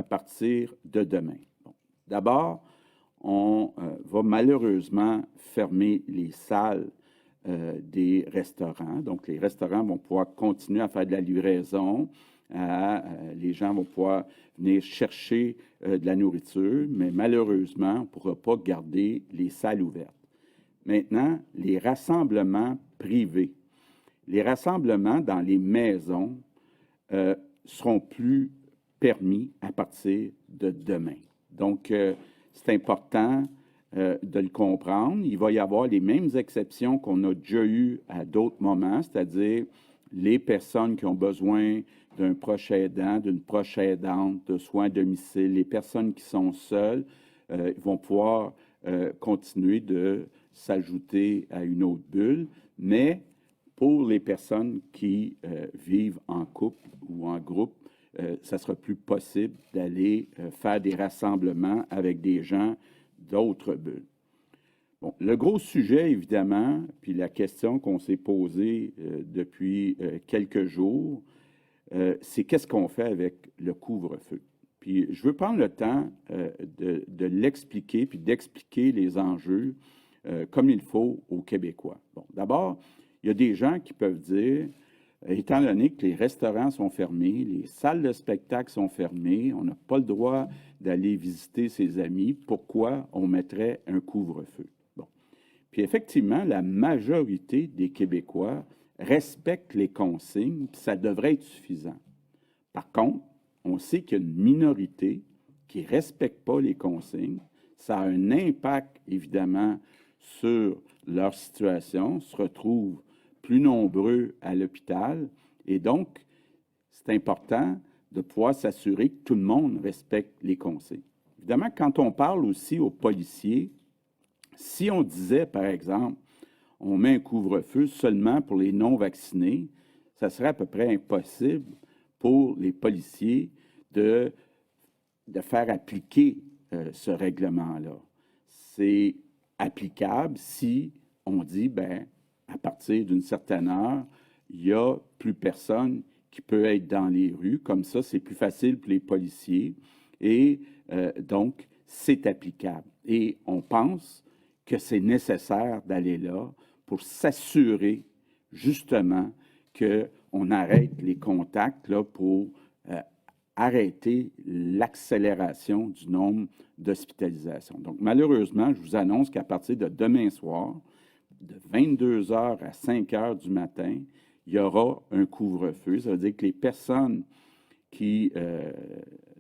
partir de demain. Bon. D'abord, on va malheureusement fermer les salles des restaurants. Donc, les restaurants vont pouvoir continuer à faire de la livraison. Les gens vont pouvoir venir chercher de la nourriture, mais malheureusement, on ne pourra pas garder les salles ouvertes. Maintenant, les rassemblements privés. Les rassemblements dans les maisons seront plus permis à partir de demain. Donc, c'est important de le comprendre. Il va y avoir les mêmes exceptions qu'on a déjà eues à d'autres moments, c'est-à-dire les personnes qui ont besoin d'un proche aidant, d'une proche aidante, de soins à domicile, les personnes qui sont seules vont pouvoir continuer de s'ajouter à une autre bulle, mais pour les personnes qui vivent en couple ou en groupe, ça ne sera plus possible d'aller faire des rassemblements avec des gens d'autres bulles. Bon, le gros sujet, évidemment, puis la question qu'on s'est posée depuis quelques jours, c'est qu'est-ce qu'on fait avec le couvre-feu? Puis je veux prendre le temps de l'expliquer, puis d'expliquer les enjeux comme il faut aux Québécois. Bon, d'abord, il y a des gens qui peuvent dire, étant donné que les restaurants sont fermés, les salles de spectacle sont fermées, on n'a pas le droit d'aller visiter ses amis, pourquoi on mettrait un couvre-feu? Bon. Puis effectivement, la majorité des Québécois respectent les consignes, puis ça devrait être suffisant. Par contre, on sait qu'il y a une minorité qui ne respecte pas les consignes. Ça a un impact, évidemment, sur leur situation, se retrouvent plus nombreux à l'hôpital. Et donc, c'est important de pouvoir s'assurer que tout le monde respecte les consignes. Évidemment, quand on parle aussi aux policiers, si on disait, par exemple, on met un couvre-feu seulement pour les non-vaccinés, ça serait à peu près impossible pour les policiers de faire appliquer ce règlement-là. C'est applicable si on dit, bien, à partir d'une certaine heure, il n'y a plus personne qui peut être dans les rues. Comme ça, c'est plus facile pour les policiers. Et donc, c'est applicable. Et on pense que c'est nécessaire d'aller là pour s'assurer justement qu'on arrête les contacts là, pour arrêter l'accélération du nombre d'hospitalisations. Donc, malheureusement, je vous annonce qu'à partir de demain soir, de 22 heures à 5 heures du matin, il y aura un couvre-feu. Ça veut dire que les personnes qui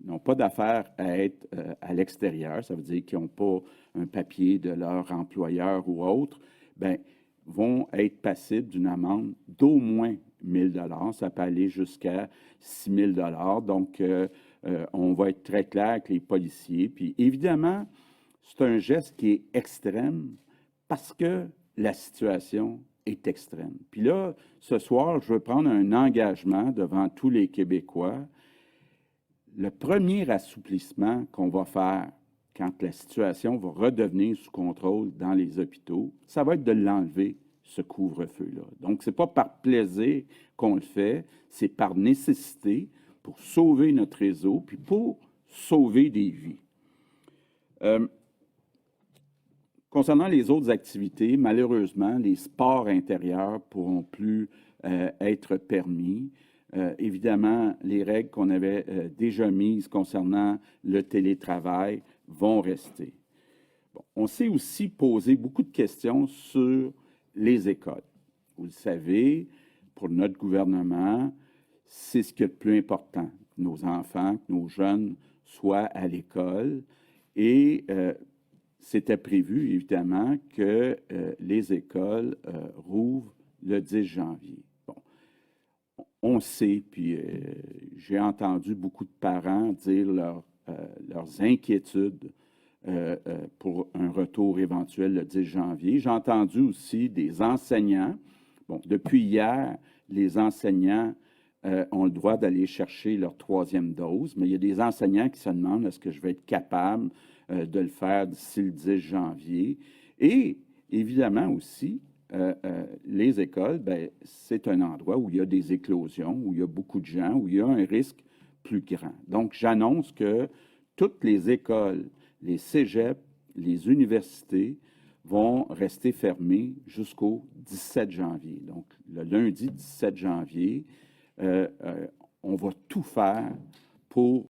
n'ont pas d'affaires à être à l'extérieur, ça veut dire qu'ils n'ont pas un papier de leur employeur ou autre, bien, vont être passibles d'une amende d'au moins 1 000 $. Ça peut aller jusqu'à 6 000 $. Donc, on va être très clair avec les policiers. Puis, évidemment, c'est un geste qui est extrême parce que la situation est extrême. Puis là, ce soir, je veux prendre un engagement devant tous les Québécois. Le premier assouplissement qu'on va faire quand la situation va redevenir sous contrôle dans les hôpitaux, ça va être de l'enlever, ce couvre-feu-là. Donc, ce n'est pas par plaisir qu'on le fait, c'est par nécessité pour sauver notre réseau, puis pour sauver des vies. Concernant les autres activités, malheureusement, les sports intérieurs ne pourront plus être permis. Évidemment, les règles qu'on avait déjà mises concernant le télétravail vont rester. Bon, on s'est aussi posé beaucoup de questions sur les écoles. Vous le savez, pour notre gouvernement, c'est ce qui est le plus important. Que nos enfants, que nos jeunes soient à l'école. Et c'était prévu, évidemment, que les écoles rouvrent le 10 janvier. Bon, on sait, puis j'ai entendu beaucoup de parents dire leurs inquiétudes pour un retour éventuel le 10 janvier. J'ai entendu aussi des enseignants. Bon, depuis hier, les enseignants ont le droit d'aller chercher leur 3e dose, mais il y a des enseignants qui se demandent est-ce que je vais être capable de le faire d'ici le 10 janvier. Et évidemment aussi, les écoles, bien, c'est un endroit où il y a des éclosions, où il y a beaucoup de gens, où il y a un risque plus grand. Donc, j'annonce que toutes les écoles, les cégeps, les universités vont rester fermées jusqu'au 17 janvier. Donc, le lundi 17 janvier, on va tout faire pour